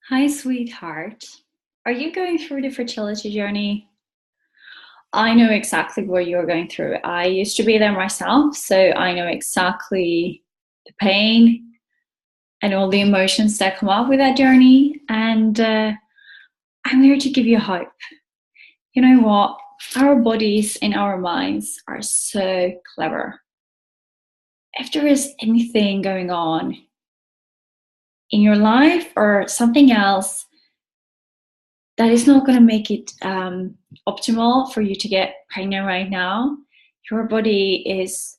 Hi, sweetheart. Are you going through the fertility journey? I know exactly what you're going through. I used to be there myself, so I know exactly the pain and all the emotions that come up with that journey. And I'm here to give you hope. You know what? Our bodies and our minds are so clever. If there is anything going on in your life or something else that is not going to make it optimal for you to get pregnant right now, your body is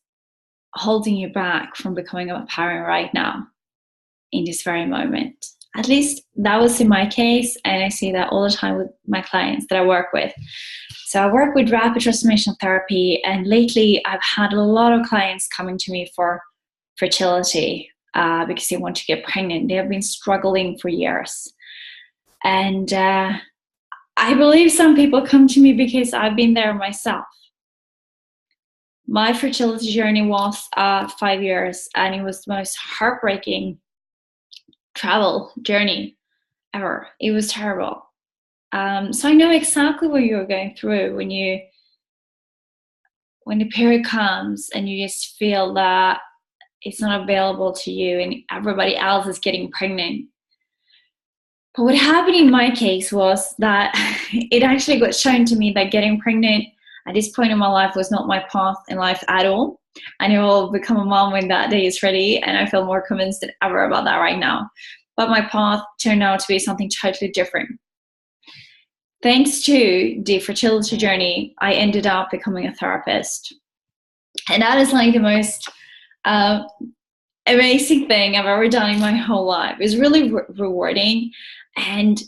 holding you back from becoming a parent right now in this very moment. At least that was in my case, and I see that all the time with my clients that I work with. So I work with rapid transformation therapy, and lately I've had a lot of clients coming to me for fertility because they want to get pregnant. They have been struggling for years. And I believe some people come to me because I've been there myself. My fertility journey was 5 years, and it was the most heartbreaking travel journey ever. It was terrible. So I know exactly what you're going through when the period comes and you just feel that it's not available to you and everybody else is getting pregnant. But what happened in my case was that it actually got shown to me that getting pregnant at this point in my life was not my path in life at all. And I will become a mom when that day is ready, and I feel more convinced than ever about that right now. But my path turned out to be something totally different. Thanks to the fertility journey, I ended up becoming a therapist. And that is like the most amazing thing I've ever done in my whole life. It's really rewarding. And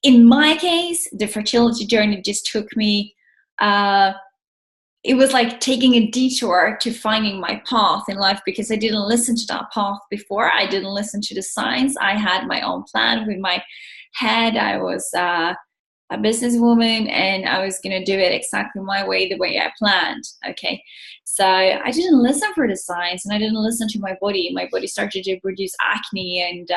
in my case, the fertility journey just took me, it was like taking a detour to finding my path in life, because I didn't listen to that path before. I didn't listen to the signs. I had my own plan with my head. I was a businesswoman, and I was going to do it exactly my way, the way I planned. Okay. So I didn't listen for the signs, and I didn't listen to my body. My body started to produce acne and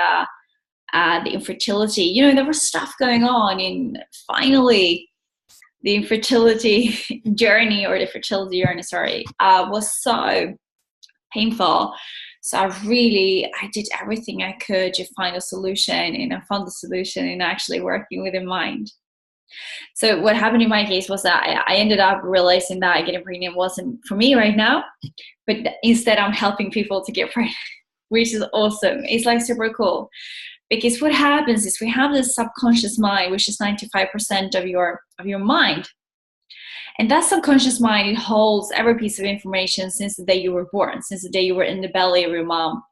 the infertility. You know, there was stuff going on, and finally the infertility journey, or the fertility journey, sorry, was so painful. So I did everything I could to find a solution, and I found the solution in actually working with the mind. So what happened in my case was that I ended up realizing that getting pregnant wasn't for me right now, but instead I'm helping people to get pregnant, which is awesome. It's like super cool. Because what happens is we have this subconscious mind, which is 95% of your mind. And that subconscious mind, it holds every piece of information since the day you were born, since the day you were in the belly of your mom.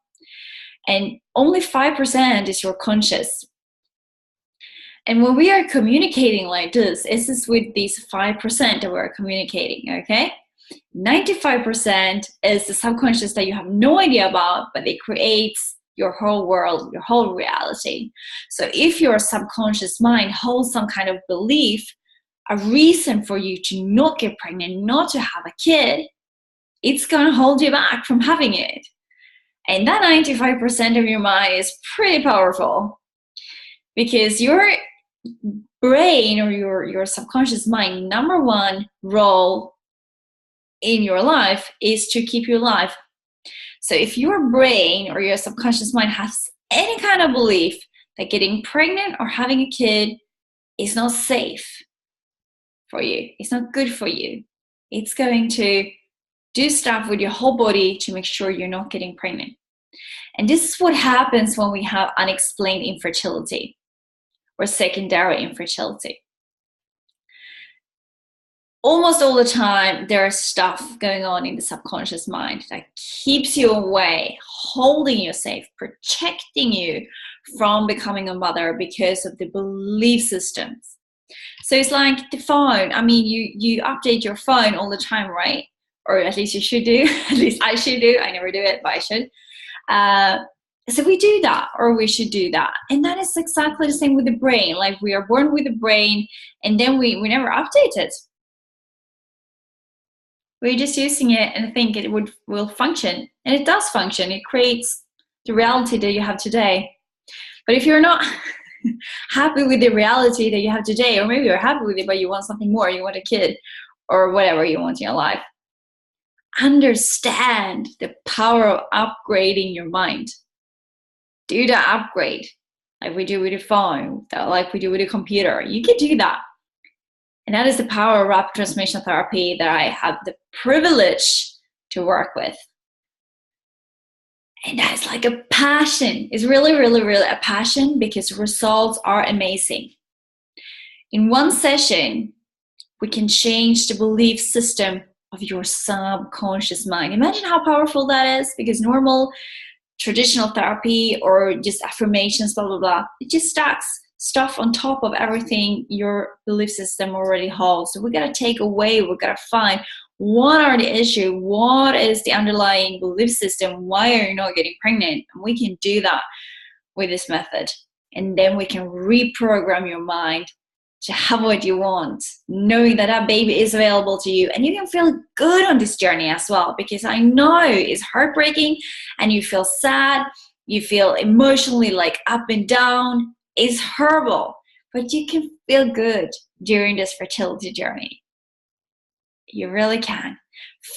And only 5% is your conscious. And when we are communicating like this, it's just with these 5% that we're communicating, okay? 95% is the subconscious that you have no idea about, but it creates your whole world, your whole reality. So if your subconscious mind holds some kind of belief, a reason for you to not get pregnant, not to have a kid, it's going to hold you back from having it. And that 95% of your mind is pretty powerful, because your brain, or your subconscious mind, number one role in your life is to keep you alive. So if your brain or your subconscious mind has any kind of belief that getting pregnant or having a kid is not safe for you, it's not good for you, it's going to do stuff with your whole body to make sure you're not getting pregnant. And this is what happens when we have unexplained infertility or secondary infertility. Almost all the time, there is stuff going on in the subconscious mind that keeps you away, holding you safe, protecting you from becoming a mother because of the belief systems. So it's like the phone. I mean, you update your phone all the time, right? Or at least you should do. At least I should do. I never do it, but I should. So we do that, or we should do that. And that is exactly the same with the brain. Like, we are born with a brain, and then we never update it. We're just using it and think it will function. And it does function. It creates the reality that you have today. But if you're not happy with the reality that you have today, or maybe you're happy with it, but you want something more, you want a kid, or whatever you want in your life. Understand the power of upgrading your mind. Do the upgrade like we do with the phone, like we do with the computer. You can do that. And that is the power of rapid transformation therapy that I have the privilege to work with. And that's like a passion. It's really, really, really a passion because results are amazing. In one session, we can change the belief system of your subconscious mind. Imagine how powerful that is, because normal traditional therapy or just affirmations, blah, blah, blah, it just stacks stuff on top of everything your belief system already holds. So we got to take away, we got to find what are the issues, what is the underlying belief system, why are you not getting pregnant? And we can do that with this method. And then we can reprogram your mind to have what you want, knowing that that baby is available to you. And you can feel good on this journey as well, because I know it's heartbreaking and you feel sad, you feel emotionally like up and down. It's horrible, but you can feel good during this fertility journey. You really can.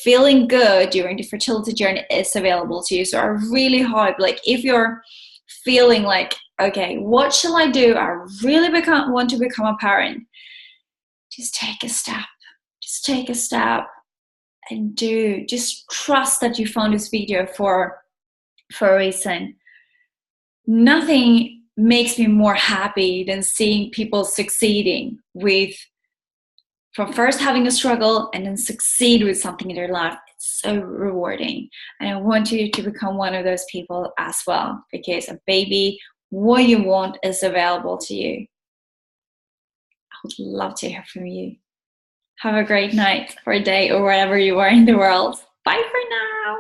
Feeling good during the fertility journey is available to you. So I really hope, like, if you're feeling like, okay, what shall I do? I really want to become a parent. Just take a step. Just take a step and do. Just trust that you found this video for a reason. Nothing makes me more happy than seeing people succeeding from first having a struggle and then succeed with something in their life. It's so rewarding. And I want you to become one of those people as well, because a baby, what you want, is available to you. I would love to hear from you. Have a great night or day or wherever you are in the world. Bye for now.